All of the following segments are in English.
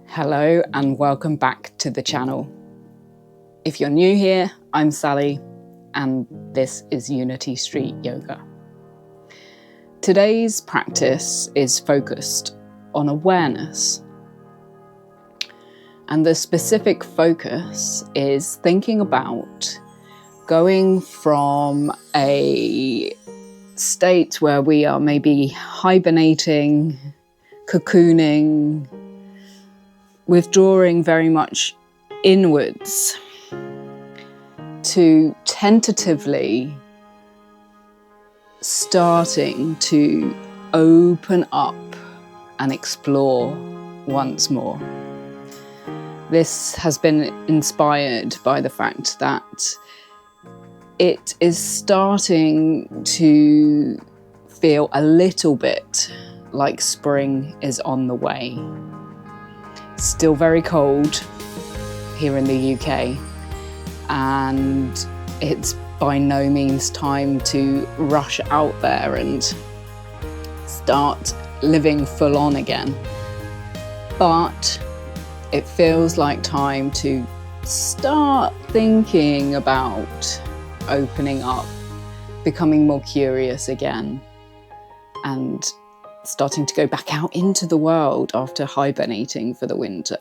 Hello and welcome back to the channel. If you're new here, I'm Sally and this is Unity Street Yoga. Today's practice is focused on awareness. And the specific focus is thinking about going from a state where we are maybe hibernating, cocooning, withdrawing very much inwards to tentatively starting to open up and explore once more. This has been inspired by the fact that it is starting to feel a little bit like spring is on the way. Still very cold here in the UK, and it's by no means time to rush out there and start living full on again. But it feels like time to start thinking about opening up, becoming more curious again, and starting to go back out into the world after hibernating for the winter.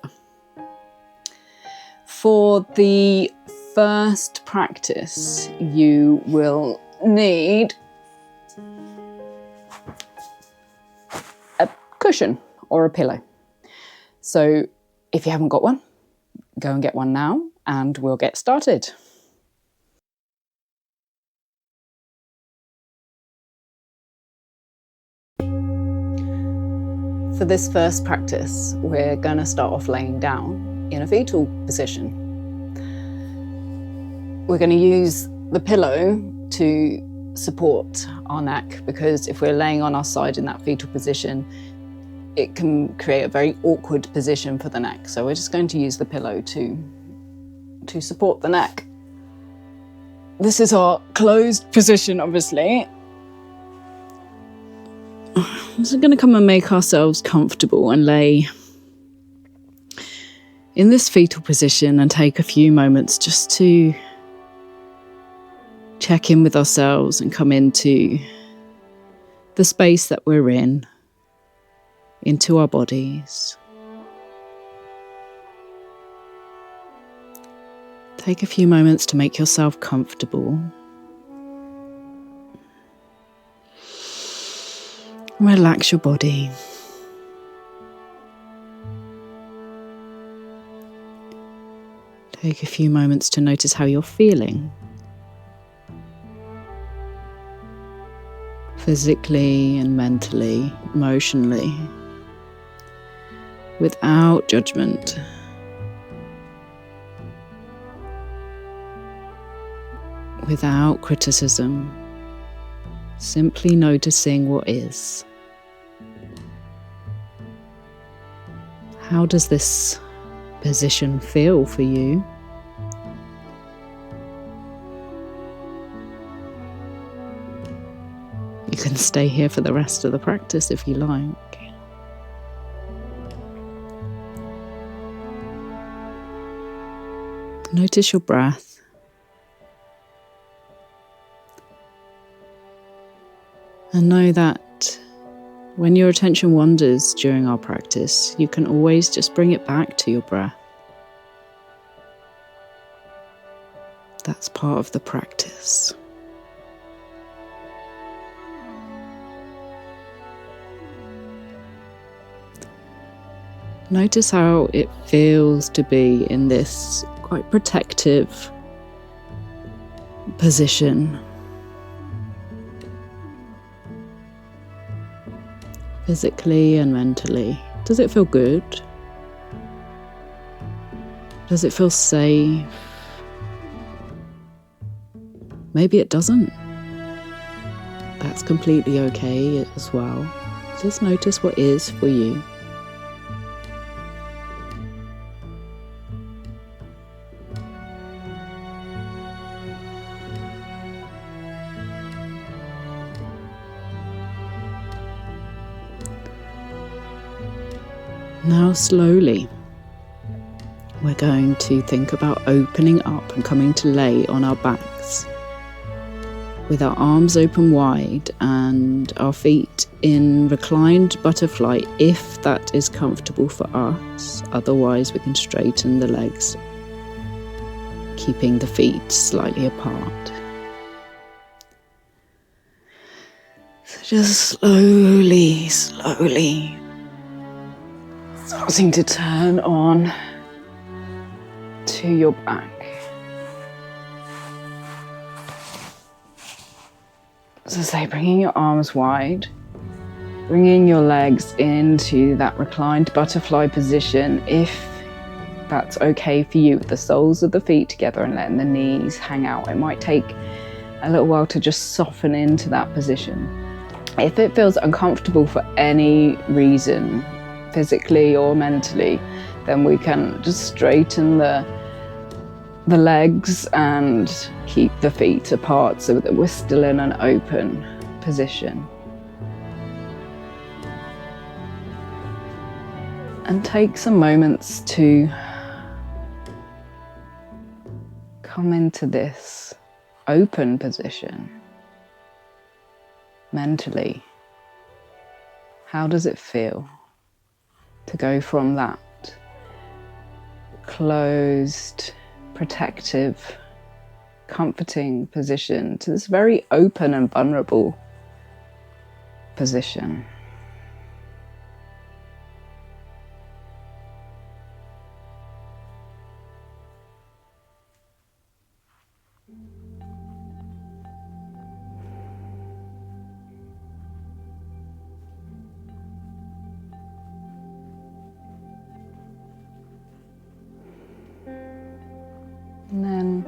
For the first practice, you will need a cushion or a pillow. So if you haven't got one, go and get one now and we'll get started. For this first practice, we're going to start off laying down in a fetal position. We're going to use the pillow to support our neck, because if we're laying on our side in that fetal position, it can create a very awkward position for the neck. So we're just going to use the pillow to support the neck. This is our closed position, obviously. So we're going to come and make ourselves comfortable and lay in this fetal position and take a few moments just to check in with ourselves and come into the space that we're in, into our bodies. Take a few moments to make yourself comfortable. Relax your body. Take a few moments to notice how you're feeling. Physically and mentally, emotionally, without judgment. Without criticism. Simply noticing what is. How does this position feel for you? You can stay here for the rest of the practice if you like. Notice your breath. And know that when your attention wanders during our practice, you can always just bring it back to your breath. That's part of the practice. Notice how it feels to be in this quite protective position. Physically and mentally. Does it feel good? Does it feel safe? Maybe it doesn't. That's completely okay as well. Just notice what is for you. Now slowly, we're going to think about opening up and coming to lay on our backs with our arms open wide and our feet in reclined butterfly if that is comfortable for us. Otherwise, we can straighten the legs, keeping the feet slightly apart. So just slowly starting to turn on to your back. So say, bringing your arms wide, bringing your legs into that reclined butterfly position if that's okay for you, with the soles of the feet together and letting the knees hang out. It might take a little while to just soften into that position. If it feels uncomfortable for any reason, physically or mentally, then we can just straighten the legs and keep the feet apart so that we're still in an open position. And take some moments to come into this open position mentally. How does it feel to go from that closed, protective, comforting position to this very open and vulnerable position? And then,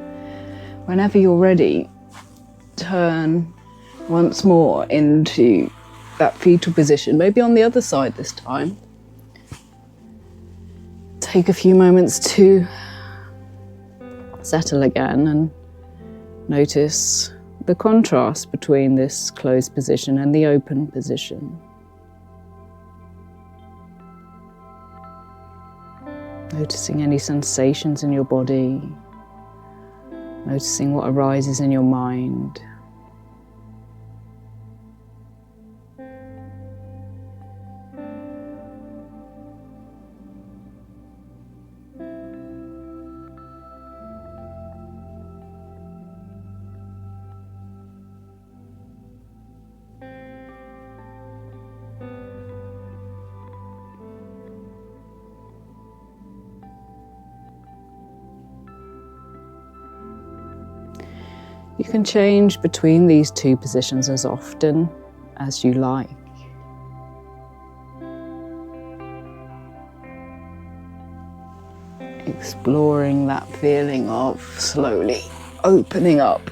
whenever you're ready, turn once more into that fetal position, maybe on the other side this time. Take a few moments to settle again and notice the contrast between this closed position and the open position. Noticing any sensations in your body. Noticing what arises in your mind. You can change between these two positions as often as you like. Exploring that feeling of slowly opening up.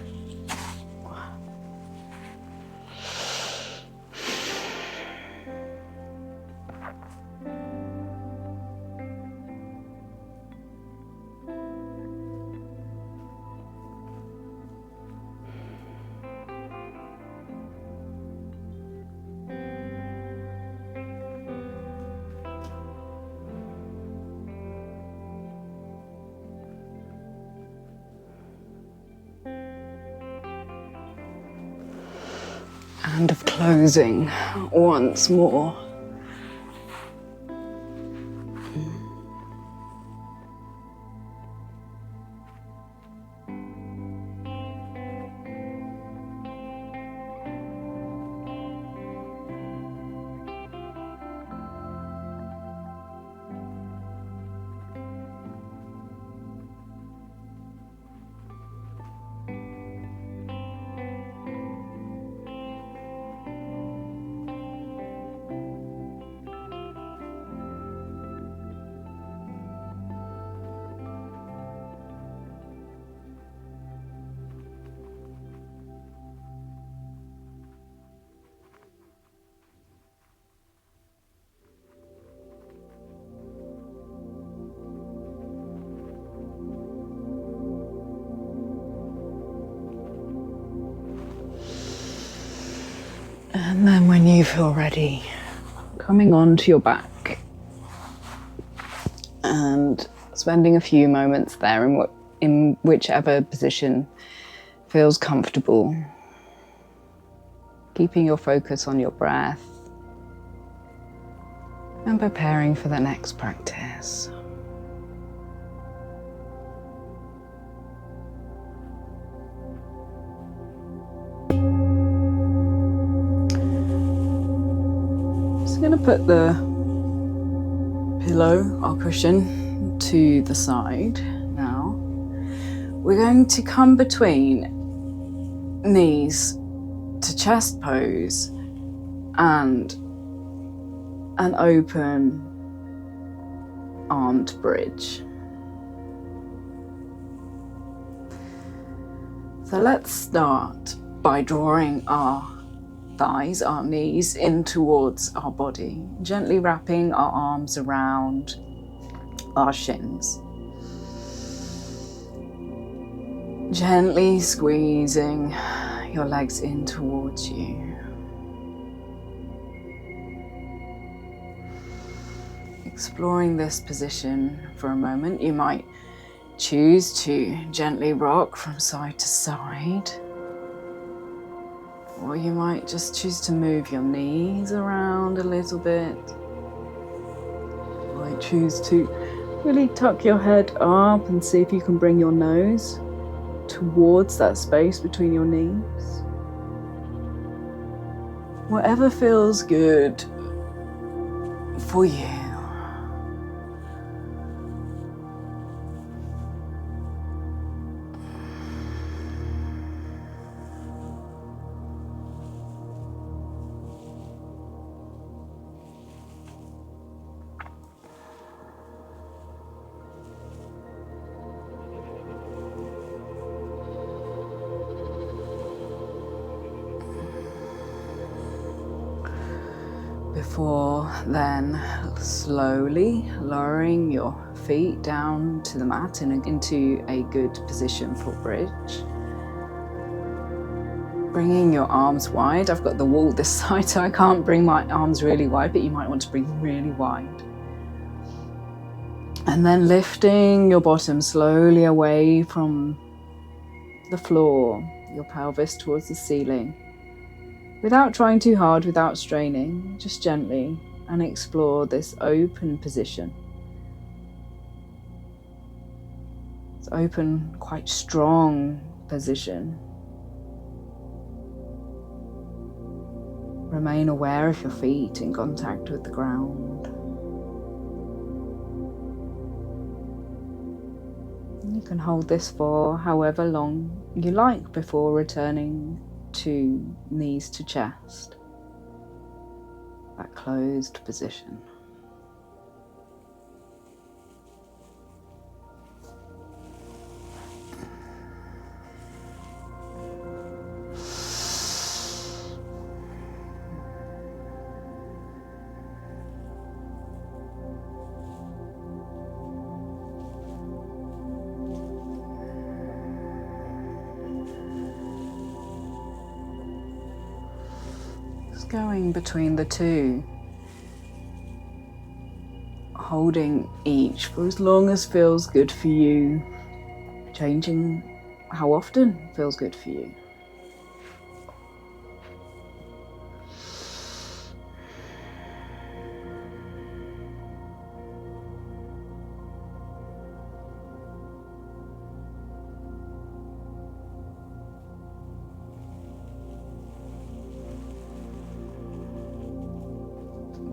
And of closing once more. And then when you feel ready, coming onto your back, And spending a few moments there in whichever position feels comfortable. Keeping your focus on your breath and preparing for the next practice. Just going to put the pillow or cushion to the side now. We're going to come between knees to chest pose and an open armed bridge. So let's start by drawing our thighs, our knees in towards our body, gently wrapping our arms around our shins. Gently squeezing your legs in towards you. Exploring this position for a moment, you might choose to gently rock from side to side, or you might just choose to move your knees around a little bit. You might choose to really tuck your head up and see if you can bring your nose towards that space between your knees. Whatever feels good for you. Before then, slowly lowering your feet down to the mat and into a good position for bridge. Bringing your arms wide. I've got the wall this side, so I can't bring my arms really wide, but you might want to bring them really wide. And then lifting your bottom slowly away from the floor, your pelvis towards the ceiling. Without trying too hard, without straining, just gently, and explore this open position. It's open, quite strong position. Remain aware of your feet in contact with the ground. You can hold this for however long you like before returning to knees to chest, that closed position. Going between the two, holding each for as long as feels good for you, changing how often feels good for you.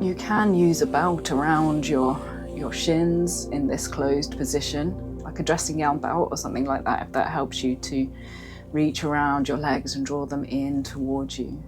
You can use a belt around your shins in this closed position, like a dressing gown belt or something like that, if that helps you to reach around your legs and draw them in towards you.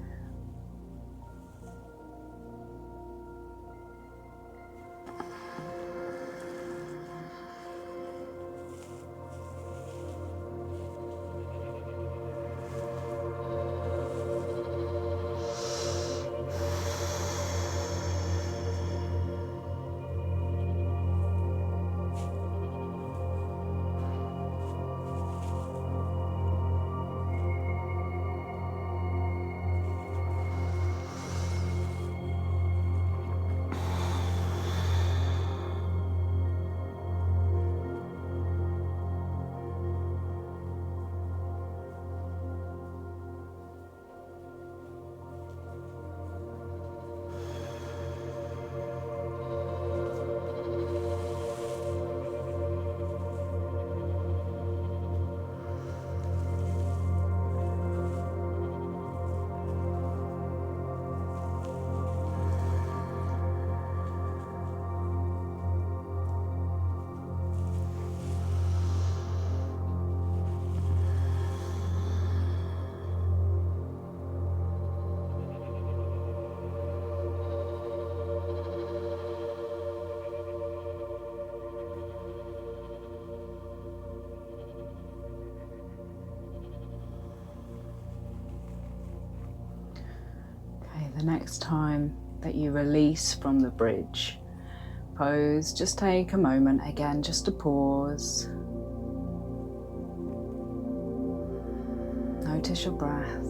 The next time that you release from the bridge pose, just take a moment again just to pause. Notice your breath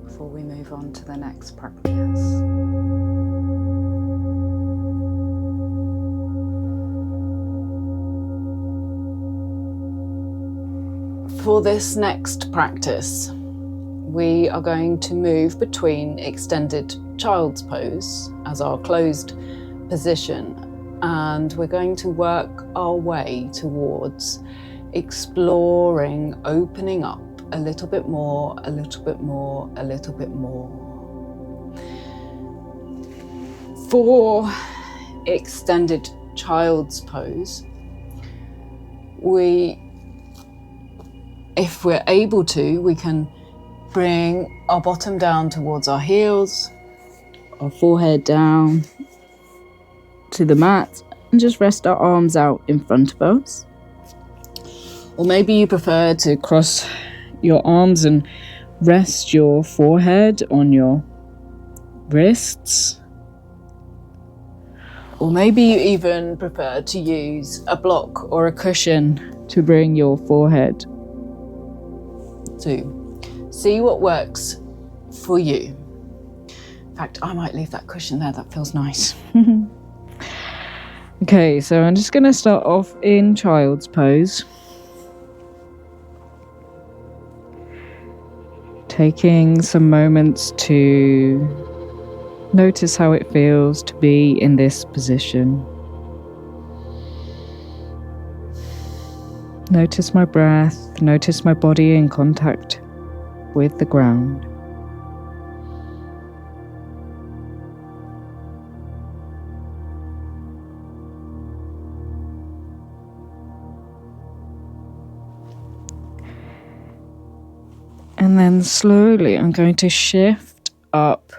before we move on to the next practice. For this next practice, we are going to move between extended child's pose as our closed position, and we're going to work our way towards exploring, opening up a little bit more, a little bit more, a little bit more. For extended child's pose, if we're able to, we can bring our bottom down towards our heels, our forehead down to the mat, and just rest our arms out in front of us. Or maybe you prefer to cross your arms and rest your forehead on your wrists. Or maybe you even prefer to use a block or a cushion to bring your forehead to. See what works for you. In fact, I might leave that cushion there, that feels nice. Okay, so I'm just going to start off in child's pose. Taking some moments to notice how it feels to be in this position. Notice my breath, notice my body in contact with the ground. And then slowly I'm going to shift up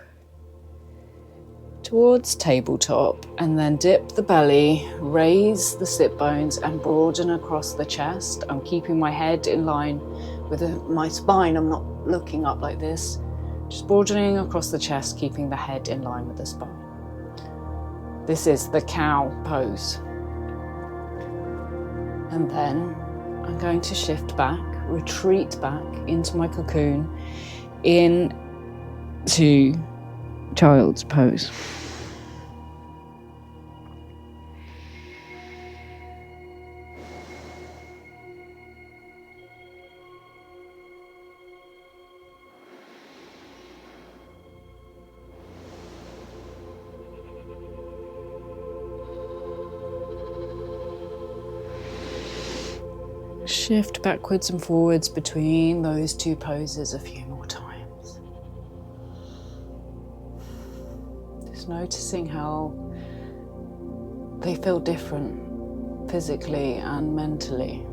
towards tabletop and then dip the belly, raise the sit bones and broaden across the chest. I'm keeping my head in line with my spine. I'm not looking up like this, just broadening across the chest, keeping the head in line with the spine. This is the cow pose. And then I'm going to shift back, retreat back into my cocoon, into child's pose. Shift backwards and forwards between those two poses a few more times. Just noticing how they feel different physically and mentally.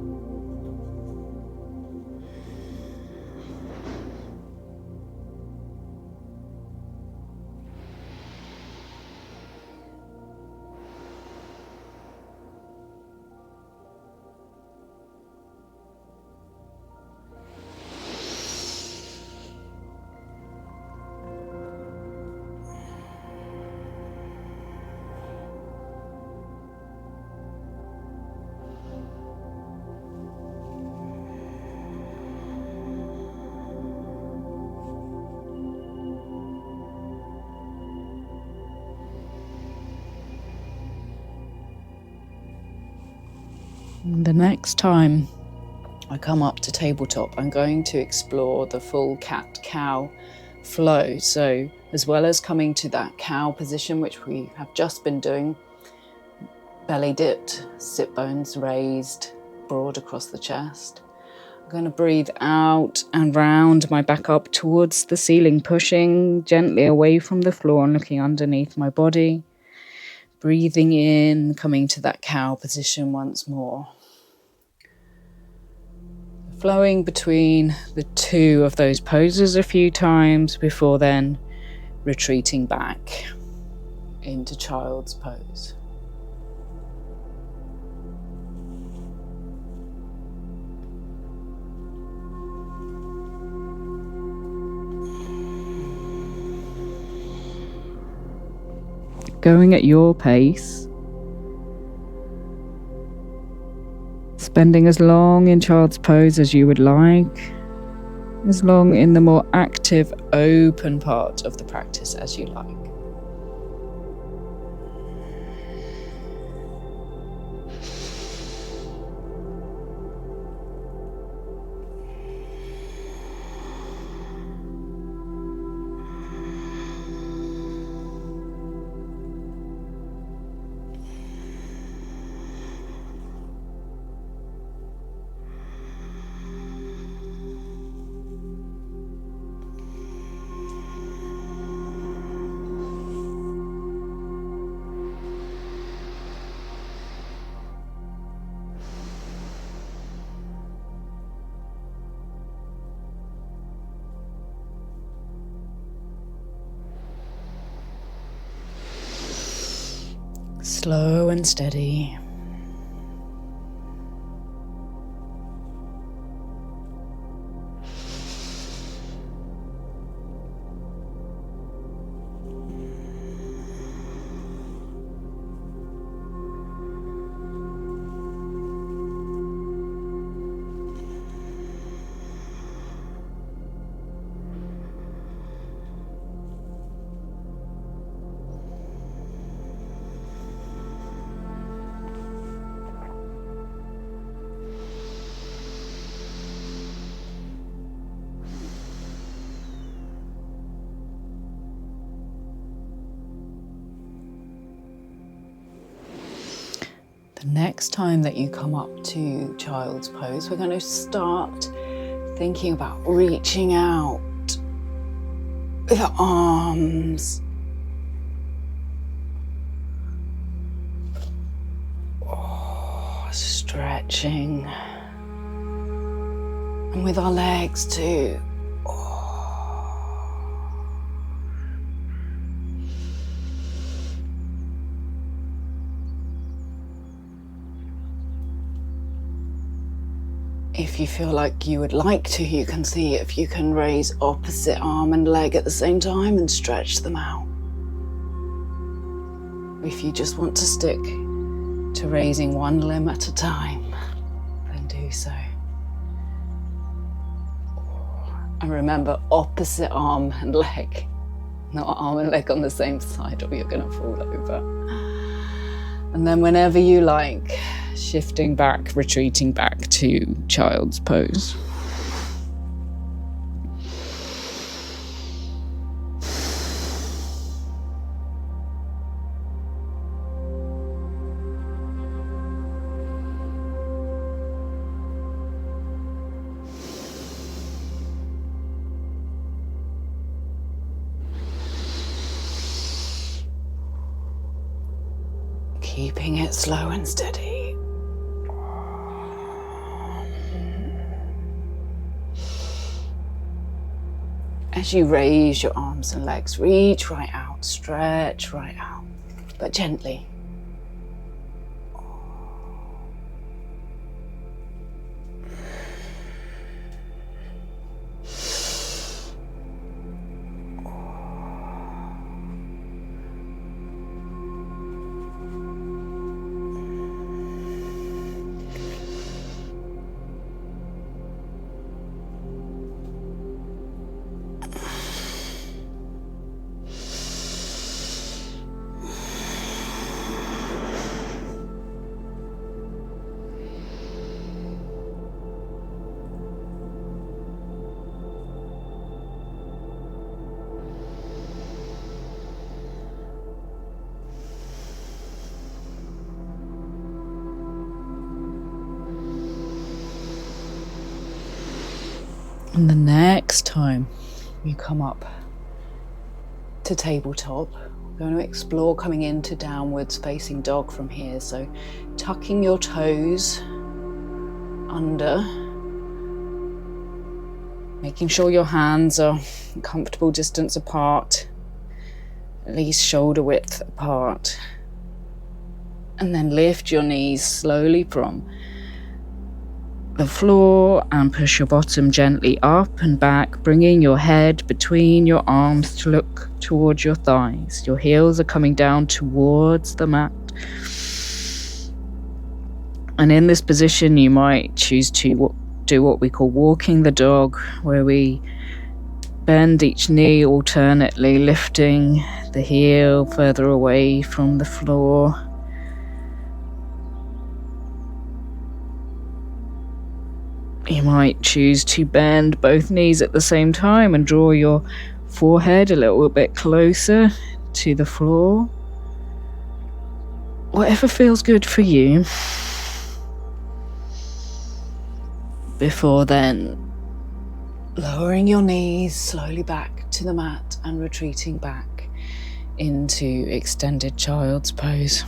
The next time I come up to tabletop, I'm going to explore the full cat-cow flow. So as well as coming to that cow position, which we have just been doing, belly dipped, sit bones raised, broad across the chest. I'm going to breathe out and round my back up towards the ceiling, pushing gently away from the floor and looking underneath my body. Breathing in, coming to that cow position once more. Flowing between the two of those poses a few times before then retreating back into child's pose. going at your pace, spending as long in child's pose as you would like, as long in the more active, open part of the practice as you like. Slow and steady. The next time that you come up to child's pose, we're going to start thinking about reaching out with the arms. Stretching. And with our legs too. If you feel like you would like to, you can see if you can raise opposite arm and leg at the same time and stretch them out. If you just want to stick to raising one limb at a time, then do so. And remember, opposite arm and leg, not arm and leg on the same side or you're going to fall over. And then whenever you like, shifting back, retreating back to child's pose. Keeping it slow and steady. As you raise your arms and legs, reach right out, stretch right out, but gently. And the next time you come up to tabletop, we're going to explore coming into downwards facing dog from here. So tucking your toes under, making sure your hands are a comfortable distance apart, at least shoulder width apart. And then lift your knees slowly from the floor and push your bottom gently up and back, bringing your head between your arms to look towards your thighs. Your heels are coming down towards the mat. And in this position, you might choose to do what we call walking the dog, where we bend each knee alternately, lifting the heel further away from the floor. You might choose to bend both knees at the same time and draw your forehead a little bit closer to the floor. Whatever feels good for you. Before then, lowering your knees slowly back to the mat and retreating back into extended child's pose.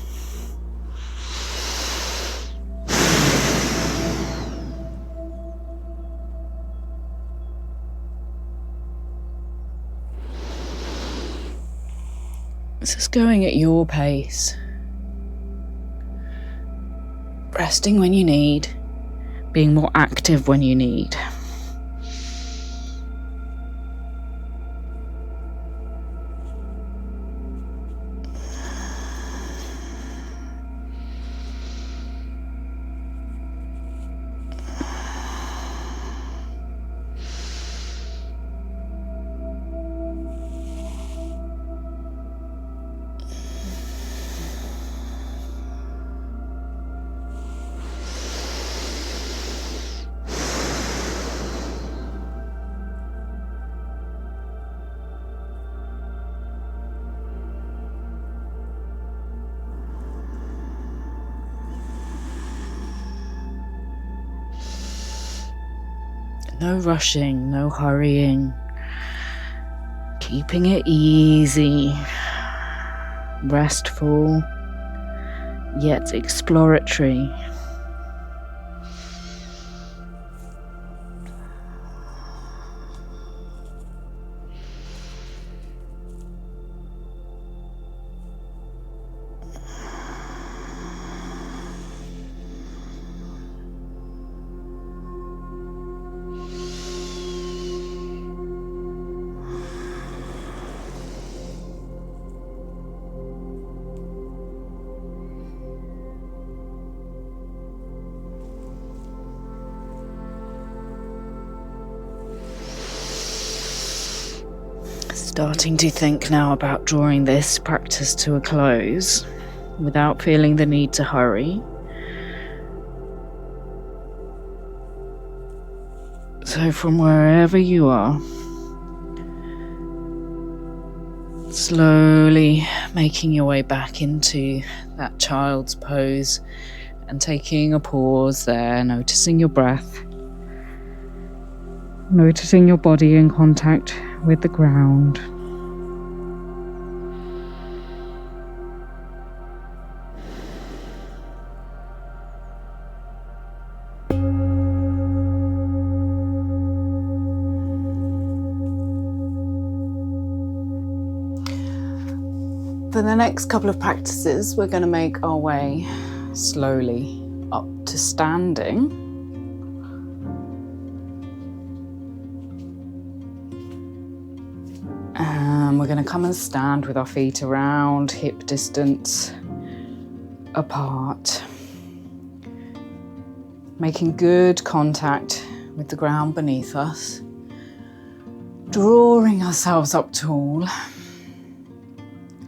This is going at your pace. Resting when you need, being more active when you need. No rushing, no hurrying. Keeping it easy, restful, yet exploratory. Starting to think now about drawing this practice to a close without feeling the need to hurry. So from wherever you are, slowly making your way back into that child's pose and taking a pause there, noticing your breath, noticing your body in contact with the ground. For the next couple of practices, we're going to make our way slowly up to standing. And we're going to come and stand with our feet around hip distance apart, making good contact with the ground beneath us, drawing ourselves up tall,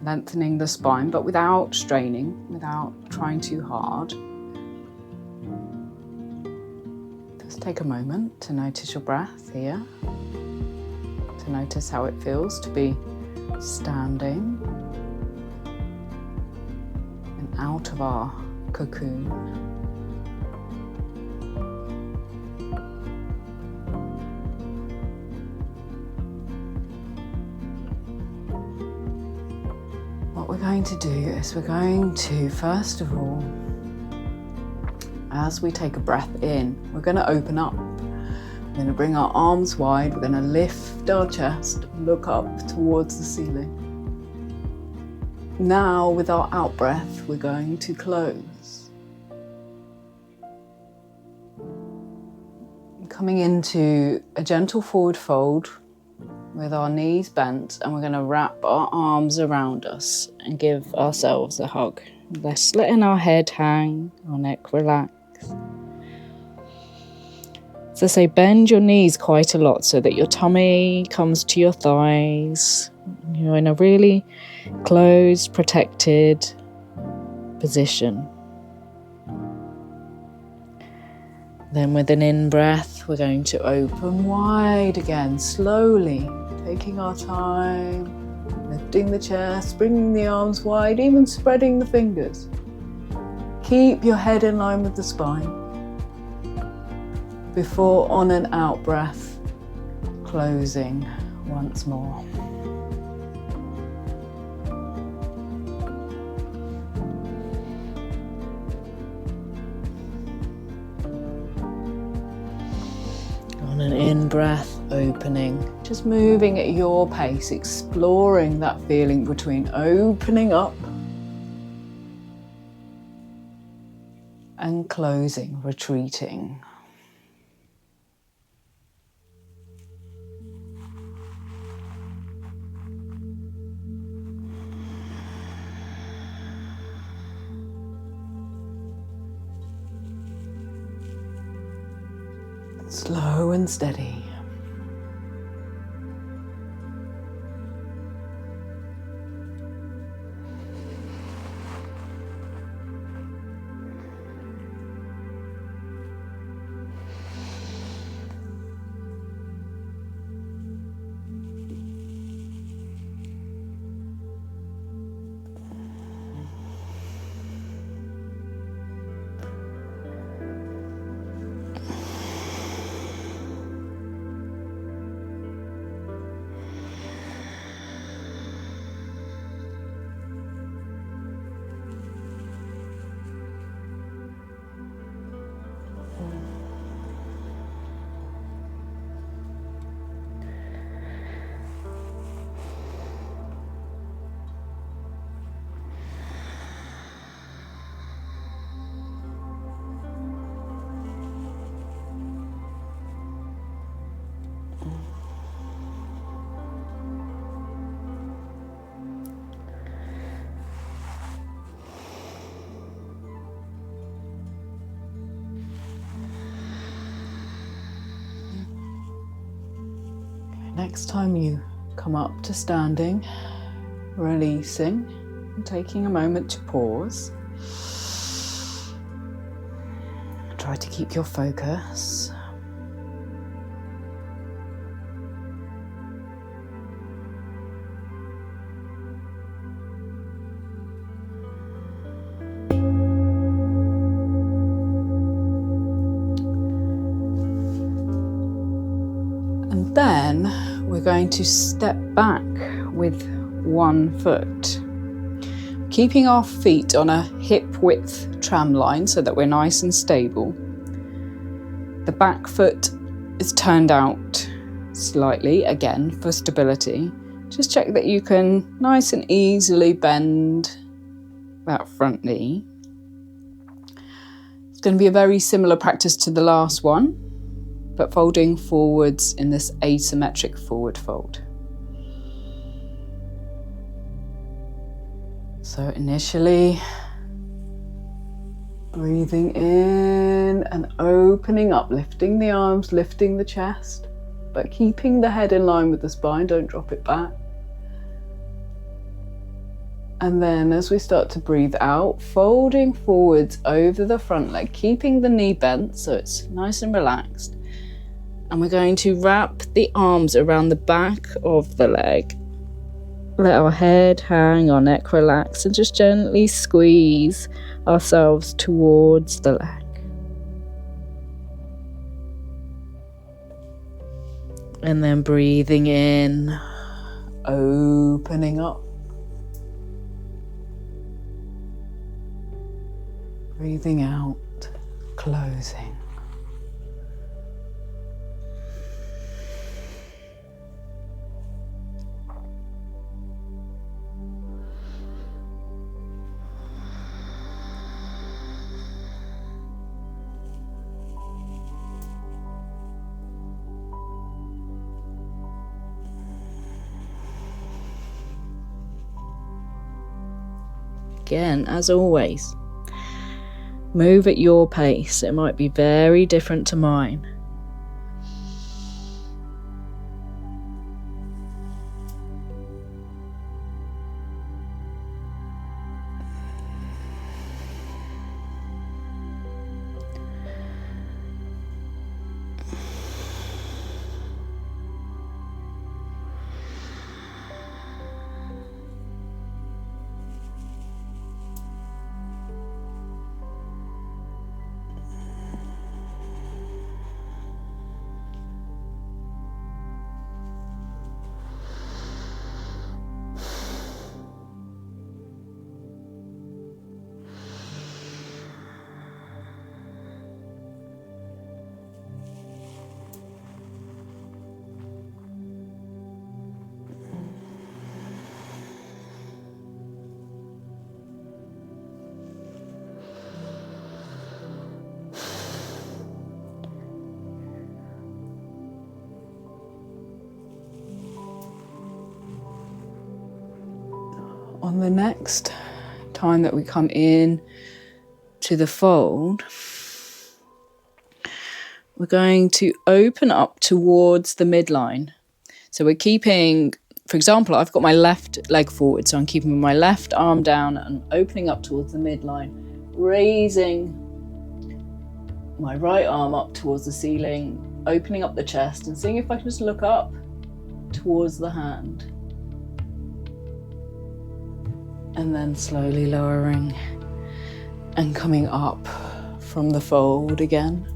lengthening the spine, but without straining, without trying too hard. Just take a moment to notice your breath here, to notice how it feels to be standing and out of our cocoon. What we're going to do is we're going to, first of all, as we take a breath in, we're going to open up. We're going to bring our arms wide, we're going to lift our chest, look up towards the ceiling. Now, with our out breath, we're going to close. Coming into a gentle forward fold with our knees bent, and we're going to wrap our arms around us and give ourselves a hug. Just letting our head hang, our neck relax. So say bend your knees quite a lot so that your tummy comes to your thighs. You're in a really closed, protected position. Then with an in-breath, we're going to open wide again, slowly, taking our time, lifting the chest, bringing the arms wide, even spreading the fingers. Keep your head in line with the spine. Before on and out breath, closing once more. On an in-breath, opening, just moving at your pace, exploring that feeling between opening up and closing, retreating. Slow and steady. Next time you come up to standing, releasing and taking a moment to pause. Try to keep your focus. And then we're going to step back with one foot, keeping our feet on a hip width tram line so that we're nice and stable. The back foot is turned out slightly, again, for stability. Just check that you can nice and easily bend that front knee. It's going to be a very similar practice to the last one, but folding forwards in this asymmetric forward fold. So initially, breathing in and opening up, lifting the arms, lifting the chest, but keeping the head in line with the spine, don't drop it back. And then as we start to breathe out, folding forwards over the front leg, keeping the knee bent so it's nice and relaxed. And we're going to wrap the arms around the back of the leg. Let our head hang, our neck relax, and just gently squeeze ourselves towards the leg. And then breathing in, opening up. Breathing out, closing. Again, as always, move at your pace. It might be very different to mine. On the next time that we come in to the fold, we're going to open up towards the midline. So we're keeping, for example, I've got my left leg forward, so I'm keeping my left arm down and opening up towards the midline, raising my right arm up towards the ceiling, opening up the chest and seeing if I can just look up towards the hand. And then slowly lowering and coming up from the fold again.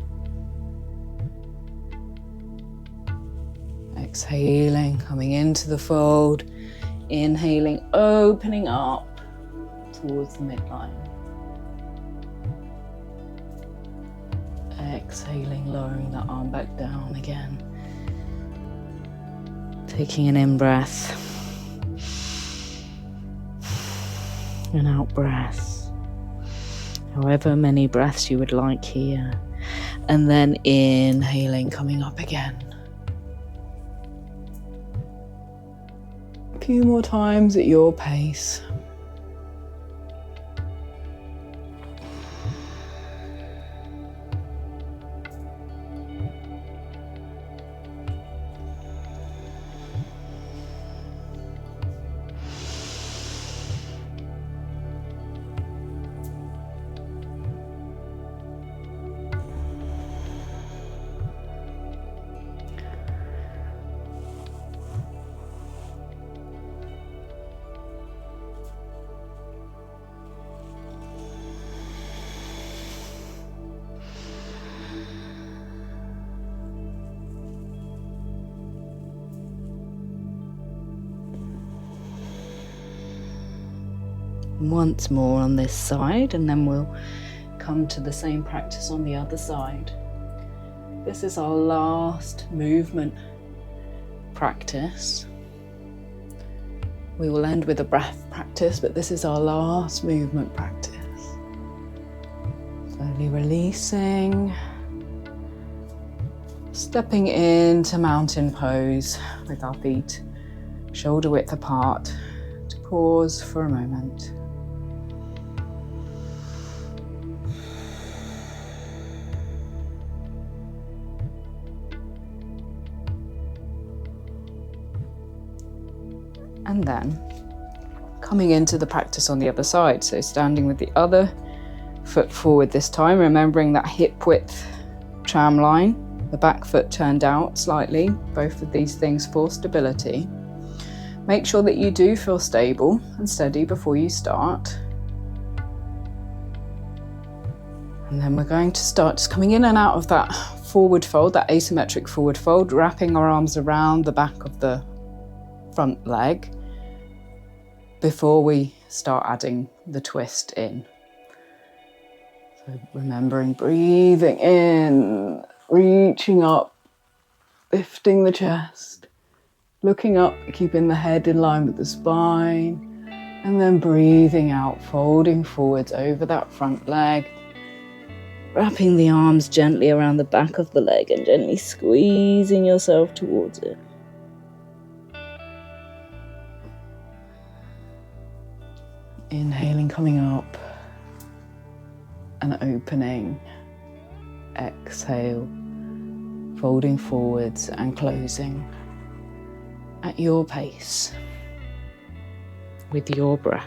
Exhaling, coming into the fold. Inhaling, opening up towards the midline. Exhaling, lowering the arm back down again. Taking an in-breath. And out breath, however many breaths you would like here, and then inhaling, coming up again. A few more times at your pace. Once more on this side, and then we'll come to the same practice on the other side. This is our last movement practice. We will end with a breath practice, but this is our last movement practice. Slowly releasing, stepping into mountain pose with our feet shoulder width apart to pause for a moment. And then coming into the practice on the other side. So standing with the other foot forward this time, remembering that hip width tram line, the back foot turned out slightly, both of these things for stability. Make sure that you do feel stable and steady before you start. And then we're going to start just coming in and out of that forward fold, that asymmetric forward fold, wrapping our arms around the back of the front leg before we start adding the twist in. So remembering breathing in, reaching up, lifting the chest, looking up, keeping the head in line with the spine, and then breathing out, folding forwards over that front leg, wrapping the arms gently around the back of the leg and gently squeezing yourself towards it. Inhaling, coming up and opening. Exhale, folding forwards and closing at your pace with your breath.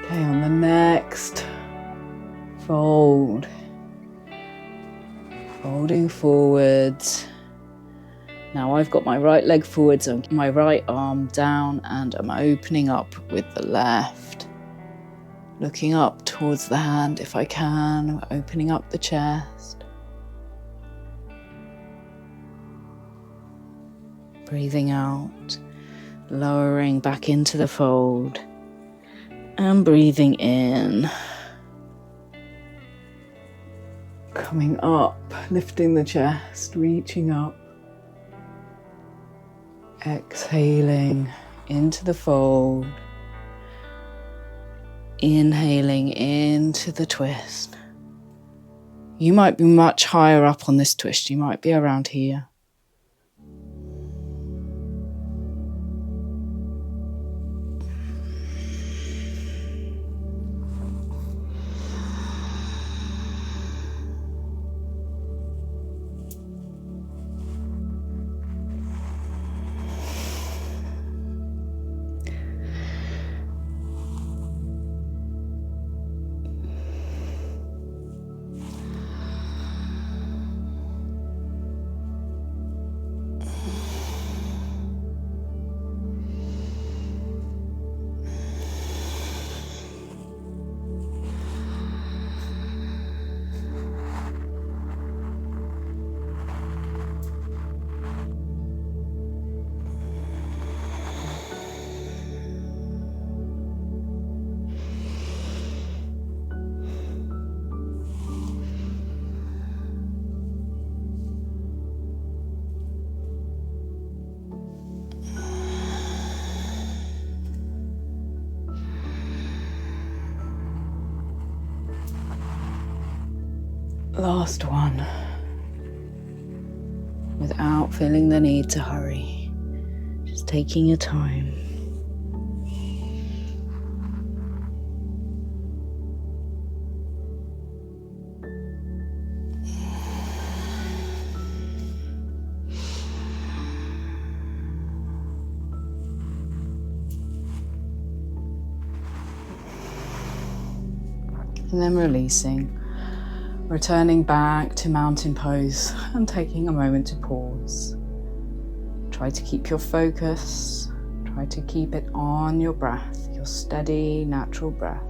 Okay, on the next fold, folding forwards. Now I've got my right leg forwards and my right arm down, and I'm opening up with the left. Looking up towards the hand if I can, opening up the chest. Breathing out, lowering back into the fold. And breathing in. Coming up, lifting the chest, reaching up. Exhaling into the fold. Inhaling into the twist. You might be much higher up on this twist. You might be around here. Last one, without feeling the need to hurry, just taking your time. And then releasing. Returning back to mountain pose and taking a moment to pause. Try to keep your focus, try to keep it on your breath, your steady, natural breath.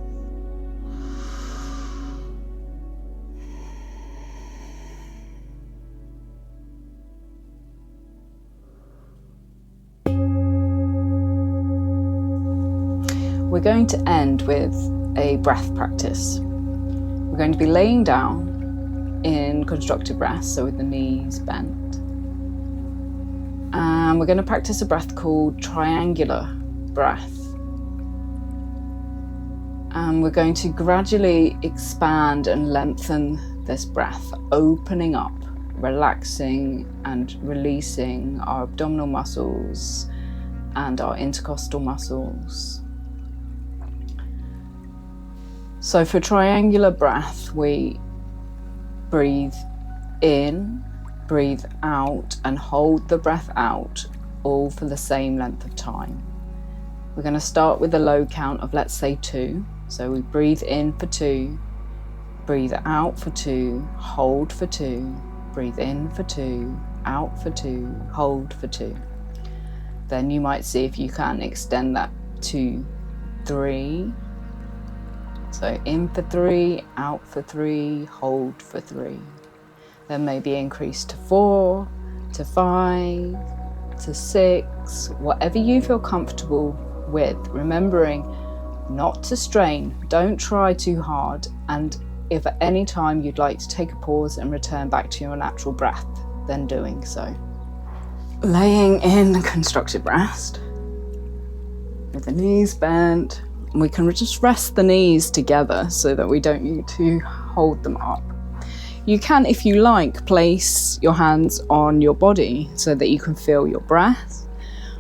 We're going to end with a breath practice. We're going to be laying down in constructed breath, so with the knees bent. And we're going to practice a breath called triangular breath. And we're going to gradually expand and lengthen this breath, opening up, relaxing and releasing our abdominal muscles and our intercostal muscles. So for triangular breath, we breathe in, breathe out and hold the breath out, all for the same length of time. We're going to start with a low count of, let's say, 2. So we breathe in for 2, breathe out for 2, hold for 2, breathe in for 2, out for 2, hold for 2. Then you might see if you can extend that to 3. So in for 3, out for 3, hold for 3. Then maybe increase to 4, to 5, to 6, whatever you feel comfortable with, remembering not to strain, don't try too hard, and if at any time you'd like to take a pause and return back to your natural breath, then doing so. Laying in constructed rest with the knees bent. We can just rest the knees together so that we don't need to hold them up. You can, if you like, place your hands on your body so that you can feel your breath,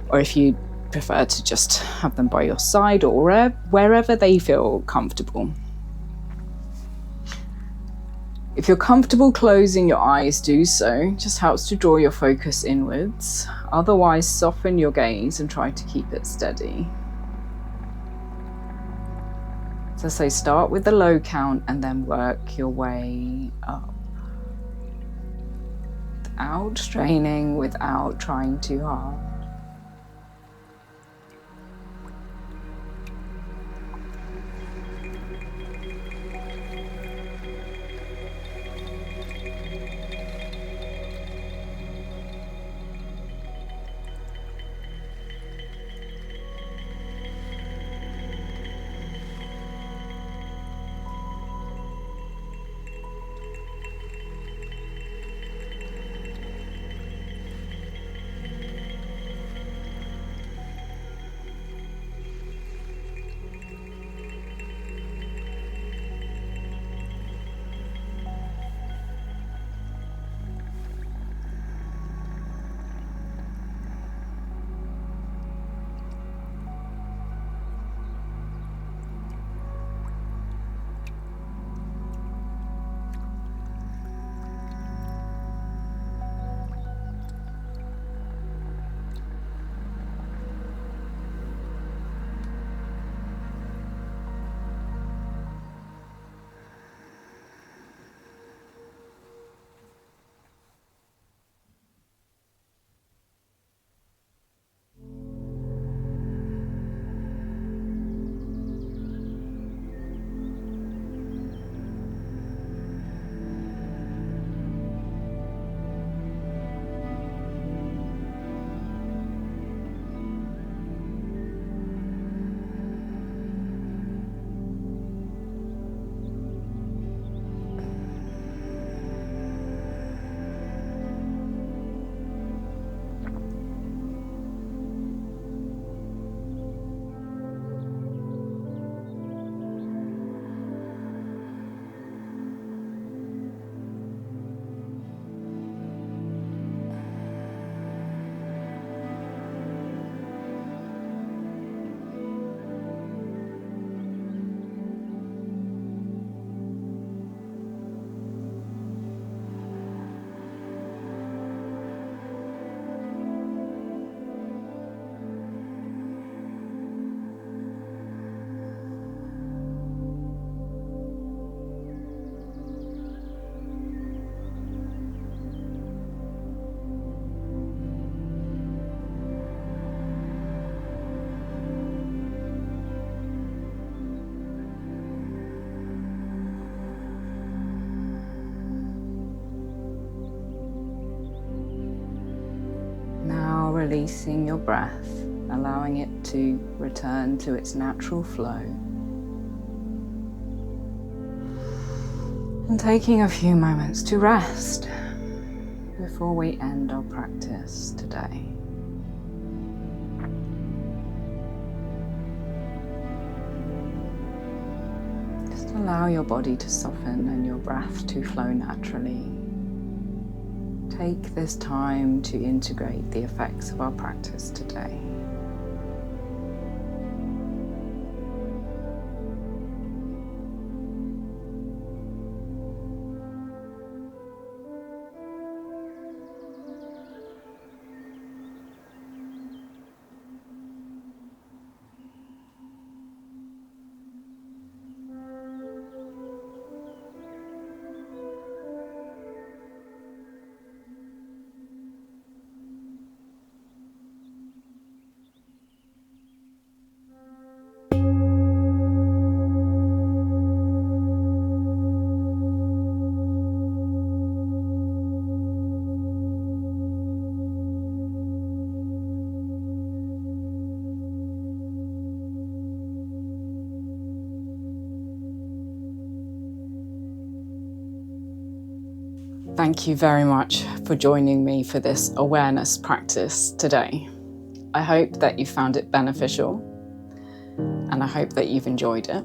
or if you prefer to just have them by your side or wherever they feel comfortable. If you're comfortable closing your eyes, do so. It just helps to draw your focus inwards. Otherwise, soften your gaze and try to keep it steady. So say start with the low count and then work your way up. Without straining, without trying too hard. Releasing your breath, allowing it to return to its natural flow. And taking a few moments to rest before we end our practice today. Just allow your body to soften and your breath to flow naturally. Take this time to integrate the effects of our practice today. Thank you very much for joining me for this awareness practice today. I hope that you found it beneficial, and I hope that you've enjoyed it.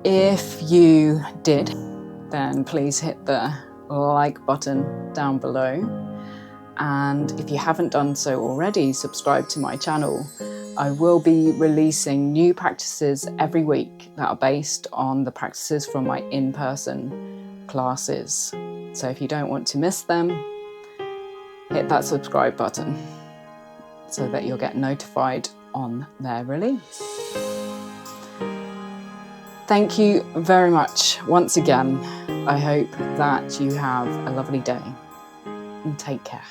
If you did, then please hit the like button down below. And if you haven't done so already, subscribe to my channel. I will be releasing new practices every week that are based on the practices from my in-person classes. So if you don't want to miss them, hit that subscribe button so that you'll get notified on their release. Thank you very much once again. I hope that you have a lovely day and take care.